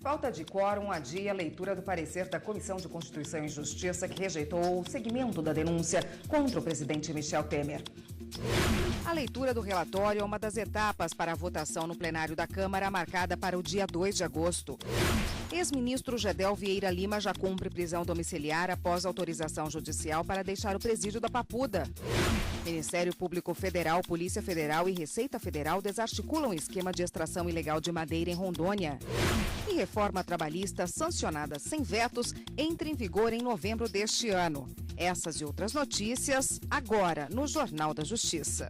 Falta de quórum adia a leitura do parecer da Comissão de Constituição e Justiça, que rejeitou o segmento da denúncia contra o presidente Michel Temer. A leitura do relatório é uma das etapas para a votação no plenário da Câmara, marcada para o dia 2 de agosto. Ex-ministro Gedel Vieira Lima já cumpre prisão domiciliar após autorização judicial para deixar o presídio da Papuda. Ministério Público Federal, Polícia Federal e Receita Federal desarticulam o esquema de extração ilegal de madeira em Rondônia. E reforma trabalhista sancionada sem vetos entra em vigor em novembro deste ano. Essas e outras notícias agora no Jornal da Justiça.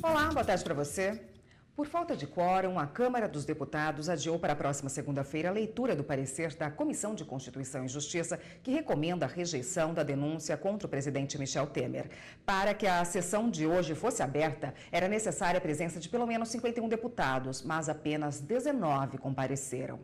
Olá, boa tarde para você. Por falta de quórum, a Câmara dos Deputados adiou para a próxima segunda-feira a leitura do parecer da Comissão de Constituição e Justiça, que recomenda a rejeição da denúncia contra o presidente Michel Temer. Para que a sessão de hoje fosse aberta, era necessária a presença de pelo menos 51 deputados, mas apenas 19 compareceram.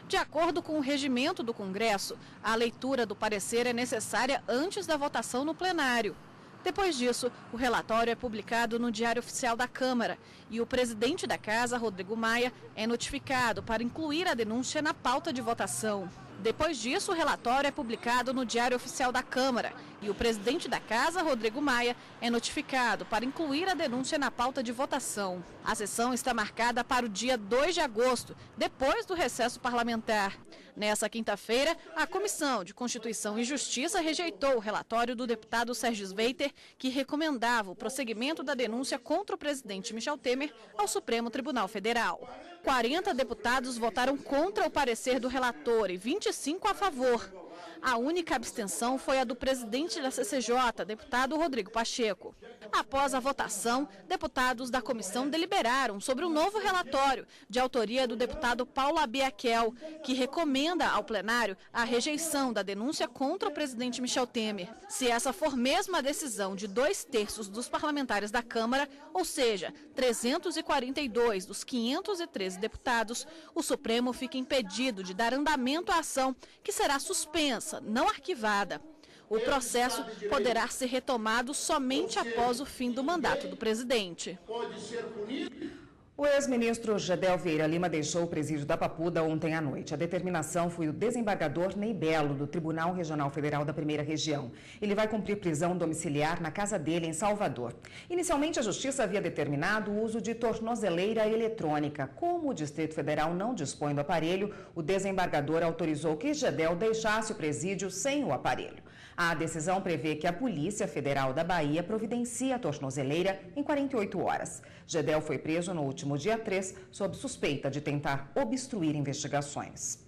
De acordo com o regimento do Congresso, a leitura do parecer é necessária antes da votação no plenário. Depois disso, o relatório é publicado no Diário Oficial da Câmara e o presidente da Casa, Rodrigo Maia, é notificado para incluir a denúncia na pauta de votação. Depois disso, o relatório é publicado no Diário Oficial da Câmara e o presidente da Casa, Rodrigo Maia, é notificado para incluir a denúncia na pauta de votação. A sessão está marcada para o dia 2 de agosto, depois do recesso parlamentar. Nessa quinta-feira, a Comissão de Constituição e Justiça rejeitou o relatório do deputado Sérgio Sveiter, que recomendava o prosseguimento da denúncia contra o presidente Michel Temer ao Supremo Tribunal Federal. 40 deputados votaram contra o parecer do relator e 25 a favor. A única abstenção foi a do presidente da CCJ, deputado Rodrigo Pacheco. Após a votação, deputados da comissão deliberaram sobre um novo relatório, de autoria do deputado Paulo Abiaquel, que recomenda ao plenário a rejeição da denúncia contra o presidente Michel Temer. Se essa for mesmo a decisão de 2/3 dos parlamentares da Câmara, ou seja, 342 dos 513 deputados, o Supremo fica impedido de dar andamento à ação, que será suspensa, não arquivada. O processo poderá ser retomado somente após o fim do mandato do presidente. O ex-ministro Gedel Vieira Lima deixou o presídio da Papuda ontem à noite. A determinação foi do desembargador Ney Belo, do Tribunal Regional Federal da Primeira Região. Ele vai cumprir prisão domiciliar na casa dele, em Salvador. Inicialmente, a Justiça havia determinado o uso de tornozeleira eletrônica. Como o Distrito Federal não dispõe do aparelho, o desembargador autorizou que Gedel deixasse o presídio sem o aparelho. A decisão prevê que a Polícia Federal da Bahia providencie a tornozeleira em 48 horas. Gedel foi preso no último dia 3, sob suspeita de tentar obstruir investigações.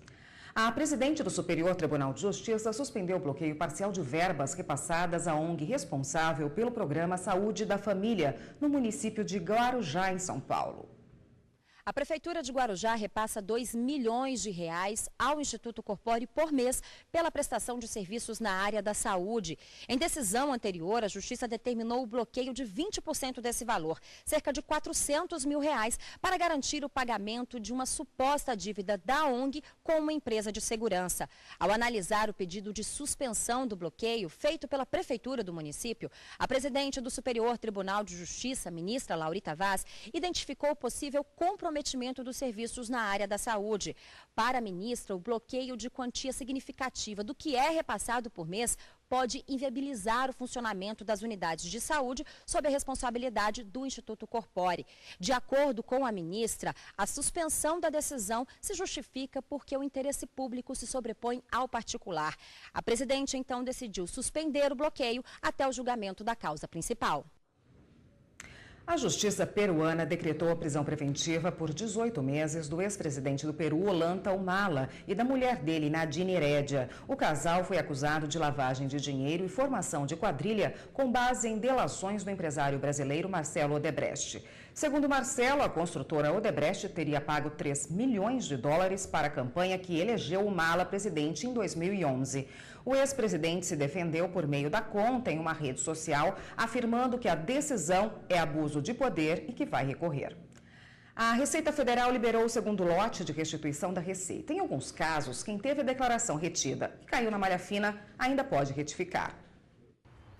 A presidente do Superior Tribunal de Justiça suspendeu o bloqueio parcial de verbas repassadas à ONG responsável pelo programa Saúde da Família, no município de Guarujá, em São Paulo. A Prefeitura de Guarujá repassa R$2 milhões ao Instituto Corpore por mês pela prestação de serviços na área da saúde. Em decisão anterior, a Justiça determinou o bloqueio de 20% desse valor, cerca de R$400 mil, para garantir o pagamento de uma suposta dívida da ONG com uma empresa de segurança. Ao analisar o pedido de suspensão do bloqueio feito pela Prefeitura do município, a presidente do Superior Tribunal de Justiça, ministra Laurita Vaz, identificou o possível comprometimento dos serviços na área da saúde. Para a ministra, o bloqueio de quantia significativa do que é repassado por mês pode inviabilizar o funcionamento das unidades de saúde sob a responsabilidade do Instituto Corpore. De acordo com a ministra, a suspensão da decisão se justifica porque o interesse público se sobrepõe ao particular. A presidente, então, decidiu suspender o bloqueio até o julgamento da causa principal. A Justiça peruana decretou a prisão preventiva por 18 meses do ex-presidente do Peru, Ollanta Humala, e da mulher dele, Nadine Heredia. O casal foi acusado de lavagem de dinheiro e formação de quadrilha com base em delações do empresário brasileiro Marcelo Odebrecht. Segundo Marcelo, a construtora Odebrecht teria pago $3 milhões para a campanha que elegeu Humala presidente em 2011. O ex-presidente se defendeu por meio da conta em uma rede social, afirmando que a decisão é abuso de poder e que vai recorrer. A Receita Federal liberou o segundo lote de restituição da Receita. Em alguns casos, quem teve a declaração retida e caiu na malha fina ainda pode retificar.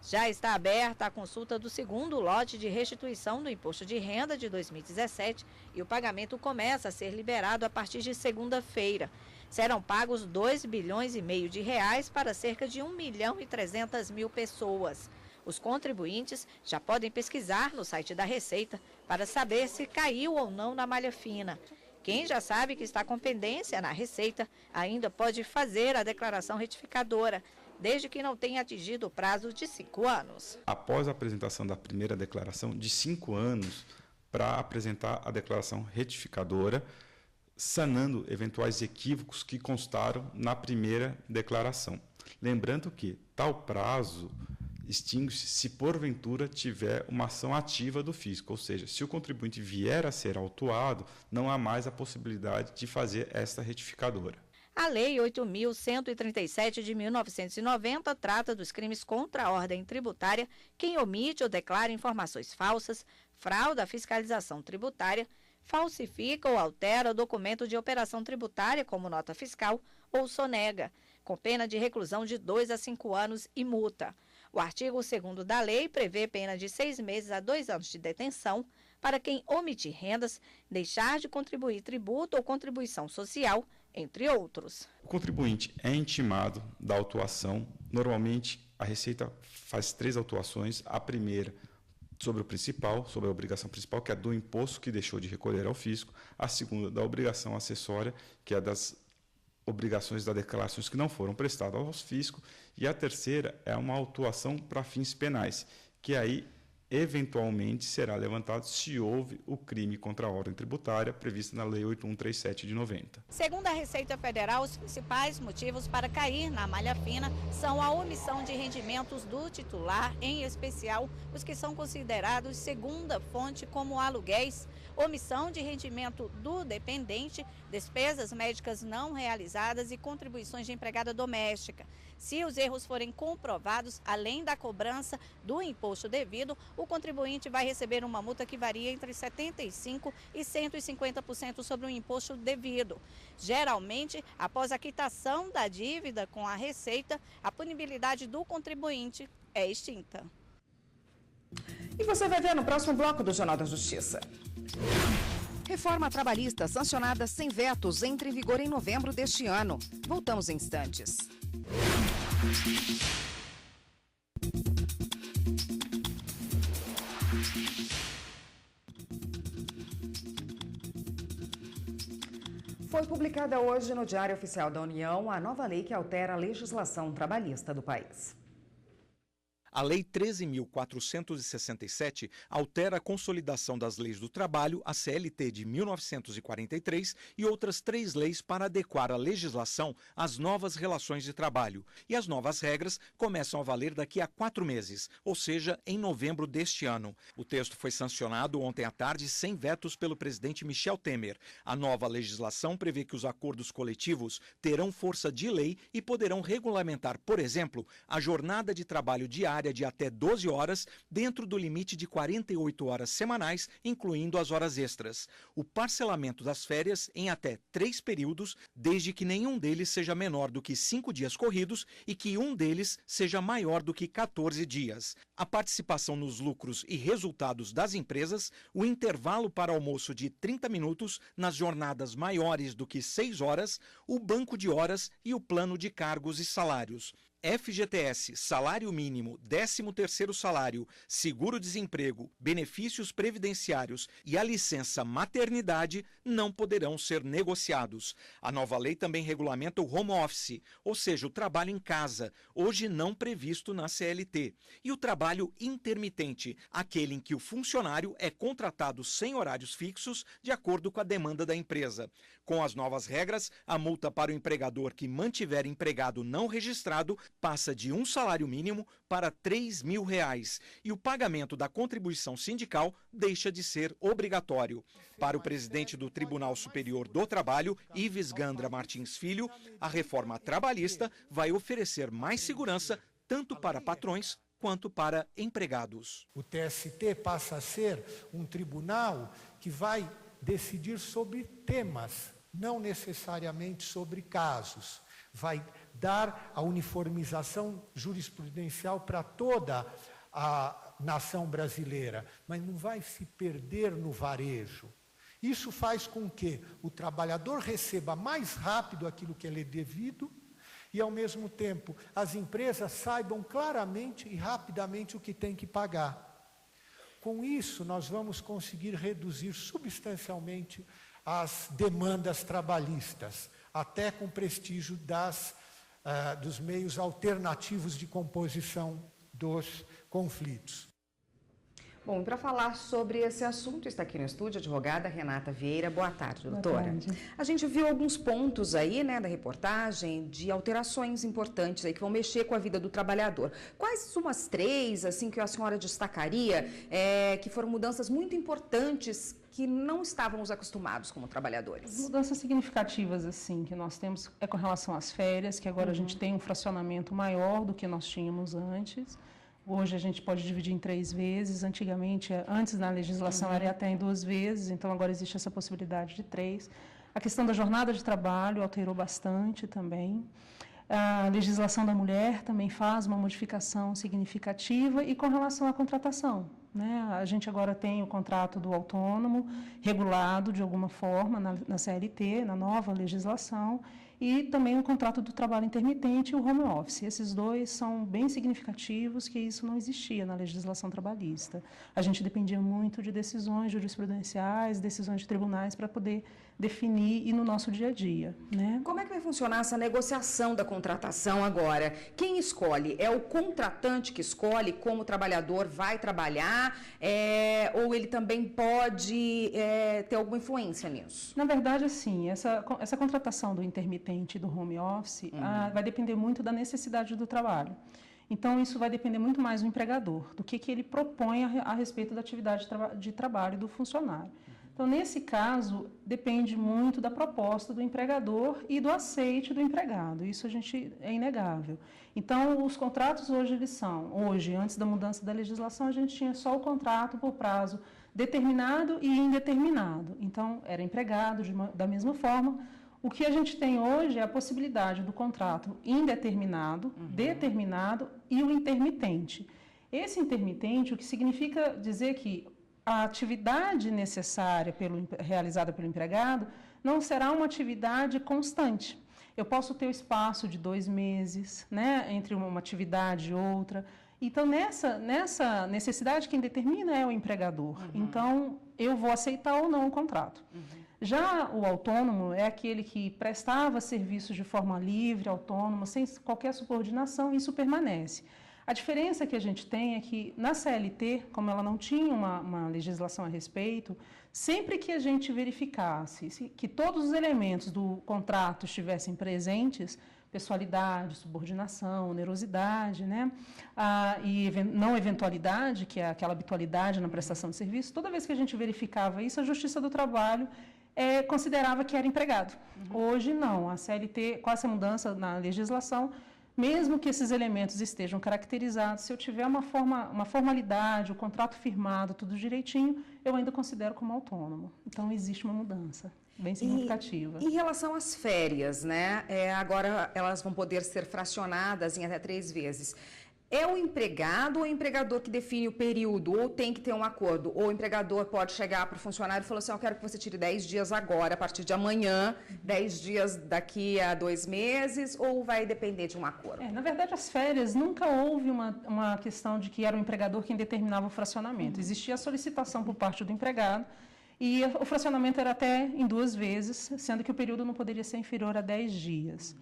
Já está aberta a consulta do segundo lote de restituição do Imposto de Renda de 2017 e o pagamento começa a ser liberado a partir de segunda-feira. Serão pagos 2,5 bilhões de reais para cerca de 1.300.000 pessoas. Os contribuintes já podem pesquisar no site da Receita para saber se caiu ou não na malha fina. Quem já sabe que está com pendência na Receita ainda pode fazer a declaração retificadora, desde que não tenha atingido o prazo de 5 anos. Após a apresentação da primeira declaração, de 5 anos para apresentar a declaração retificadora, sanando eventuais equívocos que constaram na primeira declaração. Lembrando que tal prazo extingue-se se porventura tiver uma ação ativa do fisco, ou seja, se o contribuinte vier a ser autuado, não há mais a possibilidade de fazer esta retificadora. A Lei 8.137 de 1990 trata dos crimes contra a ordem tributária, quem omite ou declara informações falsas, frauda à fiscalização tributária, falsifica ou altera documento de operação tributária, como nota fiscal, ou sonega, com pena de reclusão de 2 a 5 anos e multa. O artigo 2º da lei prevê pena de 6 meses a 2 anos de detenção para quem omitir rendas, deixar de contribuir tributo ou contribuição social, entre outros. O contribuinte é intimado da autuação. Normalmente, a Receita faz 3 autuações. A primeira sobre o principal, sobre a obrigação principal, que é do imposto que deixou de recolher ao fisco. A segunda, da obrigação acessória, que é das obrigações das declarações que não foram prestadas ao fisco. E a terceira é uma autuação para fins penais, que aí eventualmente será levantado se houve o crime contra a ordem tributária previsto na Lei 8137 de 90. Segundo a Receita Federal, os principais motivos para cair na malha fina são a omissão de rendimentos do titular, em especial os que são considerados segunda fonte, como aluguéis, omissão de rendimento do dependente, despesas médicas não realizadas e contribuições de empregada doméstica. Se os erros forem comprovados, além da cobrança do imposto devido, o contribuinte vai receber uma multa que varia entre 75% e 150% sobre o imposto devido. Geralmente, após a quitação da dívida com a Receita, a punibilidade do contribuinte é extinta. E você vai ver no próximo bloco do Jornal da Justiça. Reforma trabalhista sancionada sem vetos entra em vigor em novembro deste ano. Voltamos em instantes. Foi publicada hoje no Diário Oficial da União a nova lei que altera a legislação trabalhista do país. A Lei 13.467 altera a Consolidação das Leis do Trabalho, a CLT de 1943, e outras 3 leis para adequar a legislação às novas relações de trabalho. E as novas regras começam a valer daqui a 4 meses, ou seja, em novembro deste ano. O texto foi sancionado ontem à tarde sem vetos pelo presidente Michel Temer. A nova legislação prevê que os acordos coletivos terão força de lei e poderão regulamentar, por exemplo, a jornada de trabalho diária de até 12 horas, dentro do limite de 48 horas semanais, incluindo as horas extras. O parcelamento das férias em até 3 períodos, desde que nenhum deles seja menor do que 5 dias corridos e que um deles seja maior do que 14 dias. A participação nos lucros e resultados das empresas, o intervalo para almoço de 30 minutos nas jornadas maiores do que 6 horas, o banco de horas e o plano de cargos e salários. FGTS, salário mínimo, 13º salário, seguro-desemprego, benefícios previdenciários e a licença maternidade não poderão ser negociados. A nova lei também regulamenta o home office, ou seja, o trabalho em casa, hoje não previsto na CLT, e o trabalho intermitente, aquele em que o funcionário é contratado sem horários fixos de acordo com a demanda da empresa. Com as novas regras, a multa para o empregador que mantiver empregado não registrado passa de um salário mínimo para R$ 3.000 e o pagamento da contribuição sindical deixa de ser obrigatório. Para o presidente do Tribunal Superior do Trabalho, Ives Gandra Martins Filho, a reforma trabalhista vai oferecer mais segurança tanto para patrões quanto para empregados. O TST passa a ser um tribunal que vai decidir sobre temas, não necessariamente sobre casos. Vai dar a uniformização jurisprudencial para toda a nação brasileira, mas não vai se perder no varejo. Isso faz com que o trabalhador receba mais rápido aquilo que lhe é devido e, ao mesmo tempo, as empresas saibam claramente e rapidamente o que tem que pagar. Com isso, nós vamos conseguir reduzir substancialmente as demandas trabalhistas, até com prestígio dos meios alternativos de composição dos conflitos. Bom, para falar sobre esse assunto, está aqui no estúdio a advogada Renata Vieira. Boa tarde, doutora. Boa tarde. A gente viu alguns pontos aí, né, da reportagem, de alterações importantes aí que vão mexer com a vida do trabalhador. Quais umas 3, assim, que a senhora destacaria, que foram mudanças muito importantes que não estávamos acostumados como trabalhadores? Mudanças significativas, assim, que nós temos é com relação às férias, que agora a gente tem um fracionamento maior do que nós tínhamos antes. Hoje a gente pode dividir em 3 vezes, antigamente, antes na legislação era até em 2 vezes, então agora existe essa possibilidade de 3. A questão da jornada de trabalho alterou bastante também. A legislação da mulher também faz uma modificação significativa e com relação à contratação, né? A gente agora tem o contrato do autônomo regulado de alguma forma na CLT, na nova legislação, e também o contrato do trabalho intermitente e o home office. Esses 2 são bem significativos, que isso não existia na legislação trabalhista. A gente dependia muito de decisões jurisprudenciais, decisões de tribunais para poder definir e no nosso dia a dia, né? Como é que vai funcionar essa negociação da contratação agora? Quem escolhe? É o contratante que escolhe como o trabalhador vai trabalhar, ou ele também pode ter alguma influência nisso? Na verdade, assim, essa contratação do intermitente e do home office vai depender muito da necessidade do trabalho. Então, isso vai depender muito mais do empregador, do que ele propõe a respeito da atividade de trabalho do funcionário. Então, nesse caso, depende muito da proposta do empregador e do aceite do empregado. Isso é inegável. Então, os contratos hoje, antes da mudança da legislação, a gente tinha só o contrato por prazo determinado e indeterminado. Então, era empregado da mesma forma. O que a gente tem hoje é a possibilidade do contrato indeterminado, determinado e o intermitente. Esse intermitente, o que significa dizer que a atividade necessária realizada pelo empregado não será uma atividade constante. Eu posso ter o espaço de 2 meses, né, entre uma atividade e outra. Então, nessa necessidade, quem determina é o empregador. Então, eu vou aceitar ou não o contrato. Já o autônomo é aquele que prestava serviços de forma livre, autônoma, sem qualquer subordinação, e isso permanece. A diferença que a gente tem é que, na CLT, como ela não tinha uma legislação a respeito, sempre que a gente verificasse que todos os elementos do contrato estivessem presentes, pessoalidade, subordinação, onerosidade, né? E não eventualidade, que é aquela habitualidade na prestação de serviço, toda vez que a gente verificava isso, a Justiça do Trabalho considerava que era empregado. Hoje, não. A CLT, com essa mudança na legislação, mesmo que esses elementos estejam caracterizados, se eu tiver uma formalidade, o contrato firmado, tudo direitinho, eu ainda considero como autônomo. Então, existe uma mudança bem significativa. Em relação às férias, né? Agora elas vão poder ser fracionadas em até 3 vezes. É o empregado ou o empregador que define o período? Ou tem que ter um acordo? Ou o empregador pode chegar para o funcionário e falar assim, eu quero que você tire 10 dias agora, a partir de amanhã, 10 dias daqui a 2 meses, ou vai depender de um acordo? Na verdade, as férias, nunca houve uma questão de que era o empregador quem determinava o fracionamento. Existia a solicitação por parte do empregado, e o fracionamento era até em 2 vezes, sendo que o período não poderia ser inferior a 10 dias.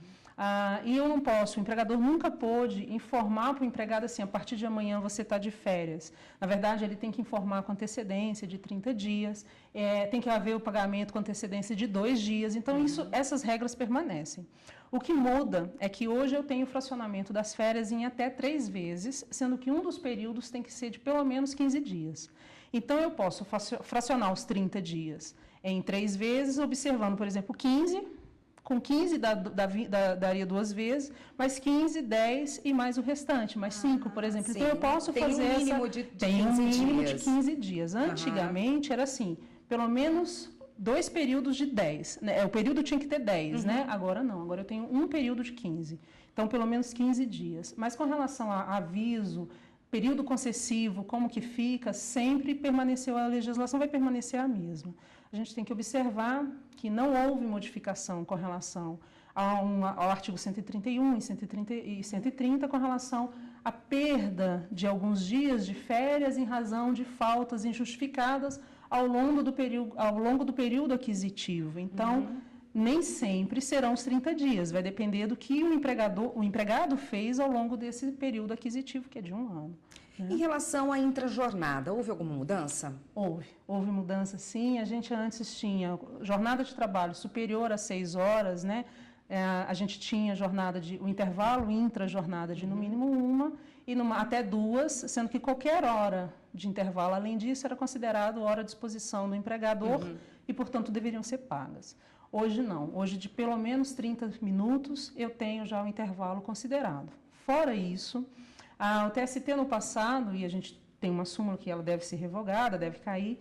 E eu não posso, o empregador nunca pôde informar para o empregado assim, a partir de amanhã você está de férias. Na verdade, ele tem que informar com antecedência de 30 dias, tem que haver o pagamento com antecedência de 2 dias, então essas regras permanecem. O que muda é que hoje eu tenho o fracionamento das férias em até 3 vezes, sendo que um dos períodos tem que ser de pelo menos 15 dias. Então, eu posso fracionar os 30 dias em 3 vezes, observando, por exemplo, 15, com 15 daria 2 vezes, mais 15, 10 e mais o restante, mais 5, por exemplo. Sim. Então, eu posso fazer Tem um mínimo de 15 de 15 dias. Antigamente, era assim, pelo menos 2 períodos de 10. Né? O período tinha que ter 10, né? Agora não, agora eu tenho um período de 15. Então, pelo menos 15 dias. Mas com relação a aviso, período concessivo, como que fica, sempre permaneceu, a legislação vai permanecer a mesma. A gente tem que observar que não houve modificação com relação ao artigo 131 e 130 com relação à perda de alguns dias de férias em razão de faltas injustificadas ao longo do período aquisitivo. Então, nem sempre serão os 30 dias, vai depender do que o empregado fez ao longo desse período aquisitivo, que é de 1 ano. Né? Em relação à intrajornada, houve alguma mudança? Houve mudança, sim. A gente antes tinha jornada de trabalho superior a 6 horas, né? A gente tinha o intervalo intra-jornada de no mínimo 1 e até 2, sendo que qualquer hora de intervalo, além disso, era considerado hora à disposição do empregador e, portanto, deveriam ser pagas. Hoje não. Hoje, de pelo menos 30 minutos, eu tenho já o intervalo considerado. Fora isso, o TST no passado, e a gente tem uma súmula que ela deve ser revogada, deve cair,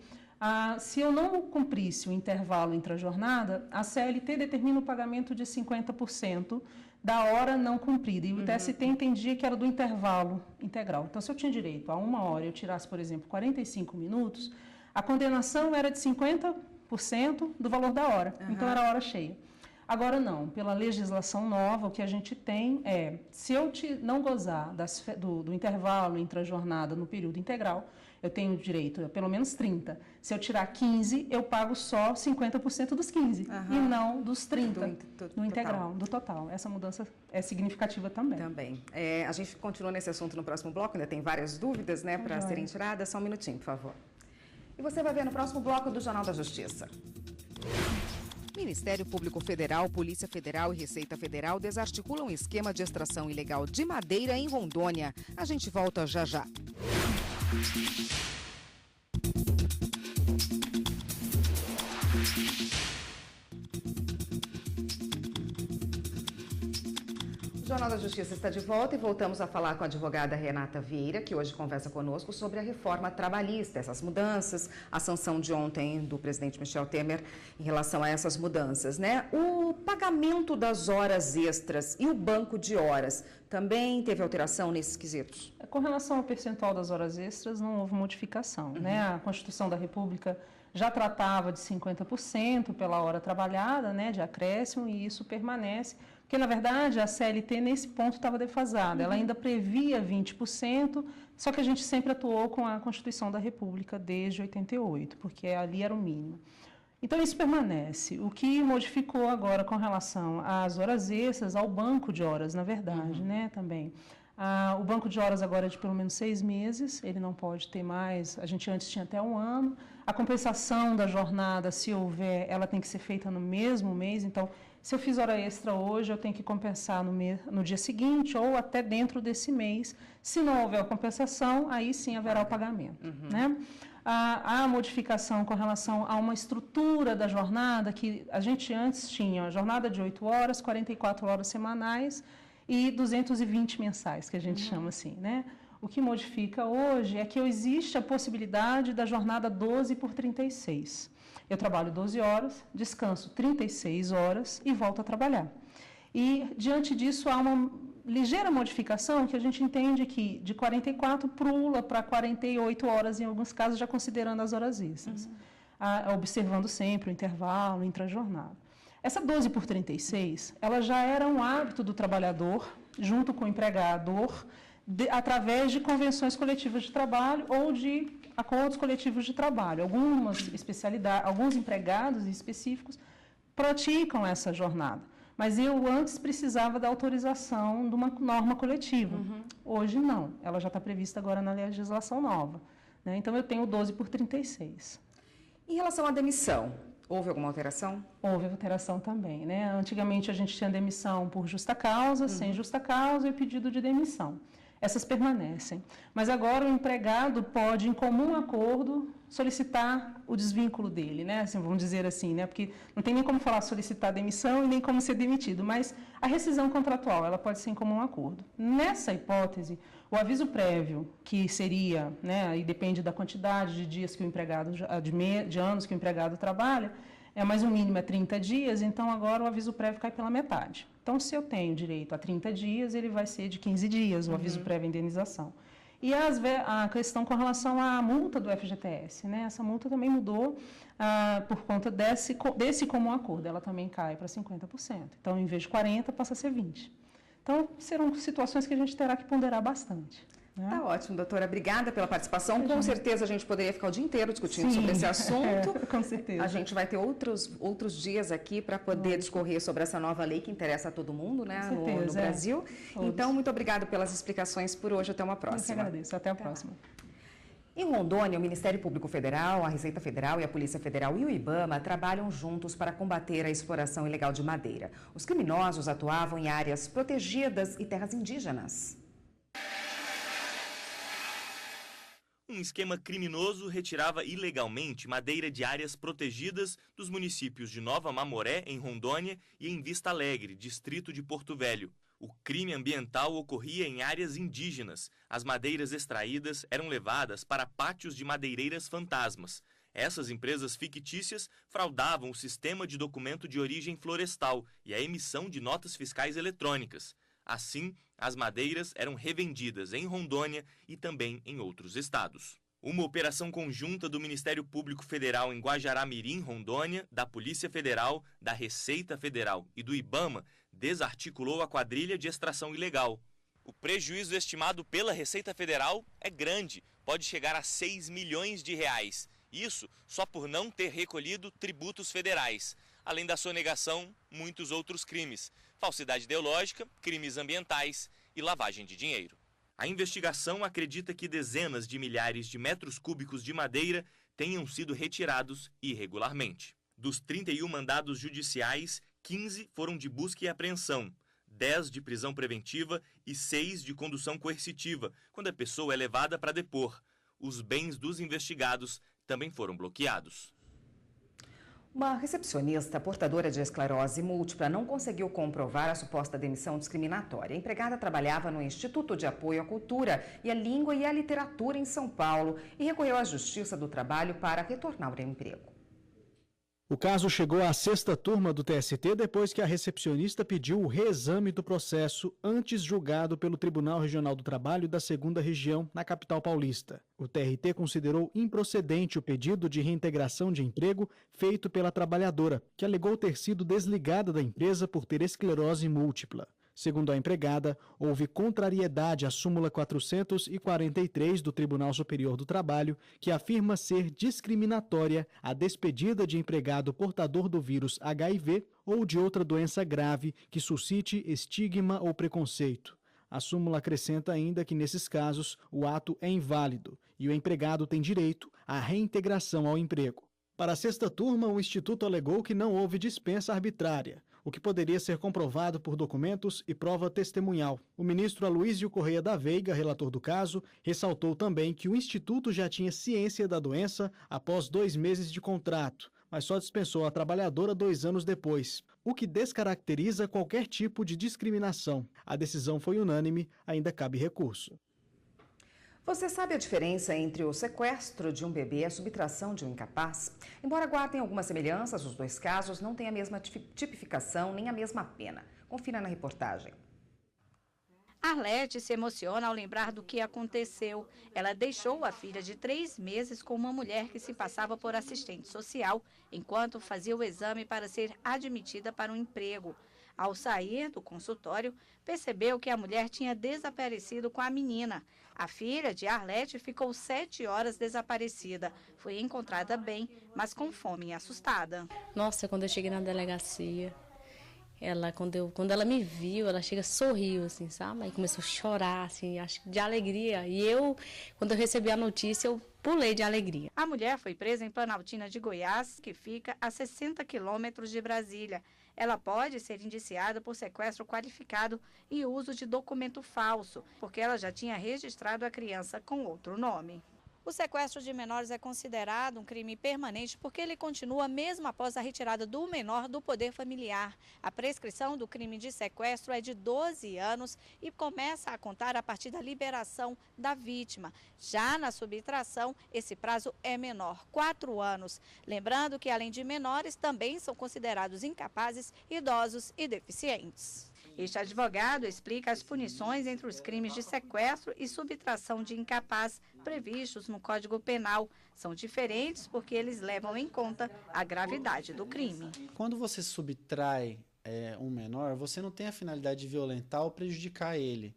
se eu não cumprisse o intervalo intrajornada, a CLT determina o pagamento de 50% da hora não cumprida. E o TST entendia que era do intervalo integral. Então, se eu tinha direito a 1 hora e eu tirasse, por exemplo, 45 minutos, a condenação era de 50% do valor da hora. Então, era a hora cheia. Agora, não. Pela legislação nova, o que a gente tem é, se eu não gozar do intervalo intrajornada no período integral, eu tenho direito a pelo menos 30. Se eu tirar 15, eu pago só 50% dos 15, e não dos 30 do integral, do total. Essa mudança é significativa também. A gente continua nesse assunto no próximo bloco, ainda tem várias dúvidas, né, para serem tiradas. Só um minutinho, por favor. E você vai ver no próximo bloco do Jornal da Justiça. Ministério Público Federal, Polícia Federal e Receita Federal desarticulam um esquema de extração ilegal de madeira em Rondônia. A gente volta já já. O Jornal da Justiça está de volta e voltamos a falar com a advogada Renata Vieira, que hoje conversa conosco sobre a reforma trabalhista, essas mudanças, a sanção de ontem do presidente Michel Temer em relação a essas mudanças, né? O pagamento das horas extras e o banco de horas também teve alteração nesses quesitos? Com relação ao percentual das horas extras, não houve modificação, né? A Constituição da República já tratava de 50% pela hora trabalhada, né, de acréscimo, e isso permanece. Porque, na verdade, a CLT, nesse ponto, estava defasada. Ela ainda previa 20%, só que a gente sempre atuou com a Constituição da República desde 88, porque ali era o mínimo. Então, isso permanece. O que modificou agora com relação às horas extras, ao banco de horas, na verdade, né, também. O banco de horas agora é de pelo menos 6 meses, ele não pode ter mais, a gente antes tinha até 1 ano. A compensação da jornada, se houver, ela tem que ser feita no mesmo mês, então, se eu fiz hora extra hoje, eu tenho que compensar no dia seguinte ou até dentro desse mês. Se não houver a compensação, aí sim haverá o pagamento. Né? Há modificação com relação a uma estrutura da jornada, que a gente antes tinha a jornada de 8 horas, 44 horas semanais e 220 mensais, que a gente chama assim, né? O que modifica hoje é que existe a possibilidade da jornada 12 por 36. Eu trabalho 12 horas, descanso 36 horas e volto a trabalhar. E, diante disso, há uma ligeira modificação que a gente entende que de 44 pula para 48 horas, em alguns casos, já considerando as horas extras, observando sempre o intervalo, intrajornada. Essa 12 por 36, ela já era um hábito do trabalhador, junto com o empregador, através de convenções coletivas de trabalho ou de acordos coletivos de trabalho. Algumas especialidades, alguns empregados específicos praticam essa jornada. Mas eu antes precisava da autorização de uma norma coletiva. Hoje não, ela já está prevista agora na legislação nova. Né? Então eu tenho 12 por 36. Em relação à demissão, houve alguma alteração? Houve alteração também. Né? Antigamente a gente tinha demissão por justa causa, sem justa causa e pedido de demissão. Essas permanecem. Mas agora o empregado pode, em comum acordo, solicitar o desvínculo dele, né? Assim, vamos dizer assim, né? Porque não tem nem como falar solicitar demissão e nem como ser demitido, mas a rescisão contratual, ela pode ser em comum acordo. Nessa hipótese, o aviso prévio, que seria, né, e depende da quantidade de dias que o empregado, de anos que o empregado trabalha, mas o mínimo é 30 dias, então agora o aviso prévio cai pela metade. Então, se eu tenho direito a 30 dias, ele vai ser de 15 dias, o aviso prévio indenização. E a questão com relação à multa do FGTS, né? Essa multa também mudou por conta desse comum acordo, ela também cai para 50%. Então, em vez de 40%, passa a ser 20%. Então, serão situações que a gente terá que ponderar bastante. Tá ótimo, doutora. Obrigada pela participação. Com certeza a gente poderia ficar o dia inteiro discutindo sobre esse assunto. Com certeza. A gente vai ter outros dias aqui para poder discorrer sobre essa nova lei que interessa a todo mundo, né, no Brasil. Então, muito obrigada pelas explicações por hoje. Até uma próxima. Eu que agradeço. Até a próxima. Em Rondônia, o Ministério Público Federal, a Receita Federal e a Polícia Federal e o IBAMA trabalham juntos para combater a exploração ilegal de madeira. Os criminosos atuavam em áreas protegidas e terras indígenas. Um esquema criminoso retirava ilegalmente madeira de áreas protegidas dos municípios de Nova Mamoré, em Rondônia, e em Vista Alegre, distrito de Porto Velho. O crime ambiental ocorria em áreas indígenas. As madeiras extraídas eram levadas para pátios de madeireiras fantasmas. Essas empresas fictícias fraudavam o sistema de documento de origem florestal e a emissão de notas fiscais eletrônicas. Assim, as madeiras eram revendidas em Rondônia e também em outros estados. Uma operação conjunta do Ministério Público Federal em Guajará-Mirim, Rondônia, da Polícia Federal, da Receita Federal e do IBAMA desarticulou a quadrilha de extração ilegal. O prejuízo estimado pela Receita Federal é grande, pode chegar a 6 milhões de reais. Isso só por não ter recolhido tributos federais. Além da sonegação, muitos outros crimes: falsidade ideológica, crimes ambientais e lavagem de dinheiro. A investigação acredita que dezenas de milhares de metros cúbicos de madeira tenham sido retirados irregularmente. Dos 31 mandados judiciais, 15 foram de busca e apreensão, 10 de prisão preventiva e 6 de condução coercitiva, quando a pessoa é levada para depor. Os bens dos investigados também foram bloqueados. Uma recepcionista portadora de esclerose múltipla não conseguiu comprovar a suposta demissão discriminatória. A empregada trabalhava no Instituto de Apoio à Cultura e à Língua e à Literatura em São Paulo e recorreu à Justiça do Trabalho para retornar ao emprego. O caso chegou à sexta turma do TST depois que a recepcionista pediu o reexame do processo antes julgado pelo Tribunal Regional do Trabalho da 2ª Região, na capital paulista. O TRT considerou improcedente o pedido de reintegração de emprego feito pela trabalhadora, que alegou ter sido desligada da empresa por ter esclerose múltipla. Segundo a empregada, houve contrariedade à súmula 443 do Tribunal Superior do Trabalho, que afirma ser discriminatória a despedida de empregado portador do vírus HIV ou de outra doença grave que suscite estigma ou preconceito. A súmula acrescenta ainda que, nesses casos, o ato é inválido e o empregado tem direito à reintegração ao emprego. Para a sexta turma, o Instituto alegou que não houve dispensa arbitrária, o que poderia ser comprovado por documentos e prova testemunhal. O ministro Aloísio Correia da Veiga, relator do caso, ressaltou também que o Instituto já tinha ciência da doença após 2 meses de contrato, mas só dispensou a trabalhadora 2 anos depois, o que descaracteriza qualquer tipo de discriminação. A decisão foi unânime, ainda cabe recurso. Você sabe a diferença entre o sequestro de um bebê e a subtração de um incapaz? Embora guardem algumas semelhanças, os 2 casos não têm a mesma tipificação nem a mesma pena. Confira na reportagem. Arlete se emociona ao lembrar do que aconteceu. Ela deixou a filha de 3 meses com uma mulher que se passava por assistente social, enquanto fazia o exame para ser admitida para um emprego. Ao sair do consultório, percebeu que a mulher tinha desaparecido com a menina. A filha de Arlete ficou 7 horas desaparecida. Foi encontrada bem, mas com fome e assustada. Nossa, quando eu cheguei na delegacia, quando ela me viu, ela sorriu, assim, sabe? Aí começou a chorar, assim, acho de alegria. E quando eu recebi a notícia, eu pulei de alegria. A mulher foi presa em Planaltina de Goiás, que fica a 60 quilômetros de Brasília. Ela pode ser indiciada por sequestro qualificado e uso de documento falso, porque ela já tinha registrado a criança com outro nome. O sequestro de menores é considerado um crime permanente porque ele continua mesmo após a retirada do menor do poder familiar. A prescrição do crime de sequestro é de 12 anos e começa a contar a partir da liberação da vítima. Já na subtração, esse prazo é menor, 4 anos. Lembrando que, além de menores, também são considerados incapazes, idosos e deficientes. Este advogado explica as punições entre os crimes de sequestro e subtração de incapaz previstos no Código Penal. São diferentes porque eles levam em conta a gravidade do crime. Quando você subtrai um menor, você não tem a finalidade de violentar ou prejudicar ele,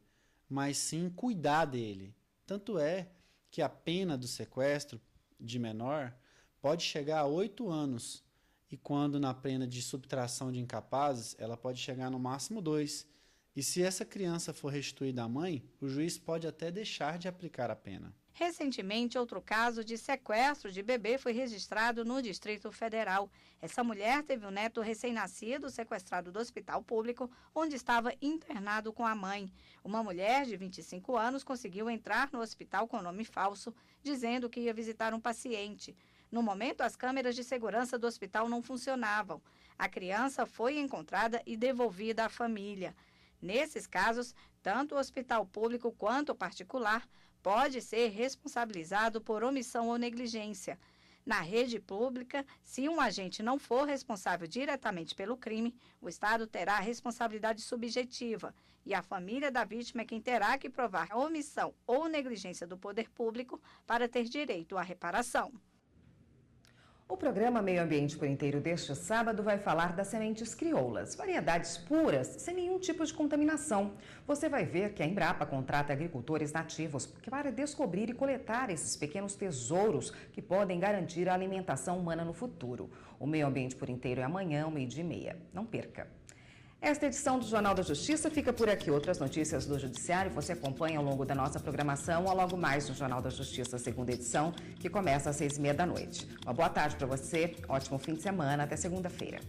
mas sim cuidar dele. Tanto é que a pena do sequestro de menor pode chegar a 8 anos. E quando na pena de subtração de incapazes, ela pode chegar no máximo 2. E se essa criança for restituída à mãe, o juiz pode até deixar de aplicar a pena. Recentemente, outro caso de sequestro de bebê foi registrado no Distrito Federal. Essa mulher teve um neto recém-nascido sequestrado do hospital público, onde estava internado com a mãe. Uma mulher de 25 anos conseguiu entrar no hospital com nome falso, dizendo que ia visitar um paciente. No momento, as câmeras de segurança do hospital não funcionavam. A criança foi encontrada e devolvida à família. Nesses casos, tanto o hospital público quanto o particular pode ser responsabilizado por omissão ou negligência. Na rede pública, se um agente não for responsável diretamente pelo crime, o Estado terá a responsabilidade subjetiva e a família da vítima é quem terá que provar a omissão ou negligência do poder público para ter direito à reparação. O programa Meio Ambiente por Inteiro deste sábado vai falar das sementes crioulas, variedades puras, sem nenhum tipo de contaminação. Você vai ver que a Embrapa contrata agricultores nativos para descobrir e coletar esses pequenos tesouros que podem garantir a alimentação humana no futuro. O Meio Ambiente por Inteiro é amanhã, 12h30. Não perca! Esta edição do Jornal da Justiça fica por aqui. Outras notícias do Judiciário você acompanha ao longo da nossa programação ou logo mais no Jornal da Justiça, segunda edição, que começa às 6h30 da noite. Uma boa tarde para você, ótimo fim de semana, até segunda-feira.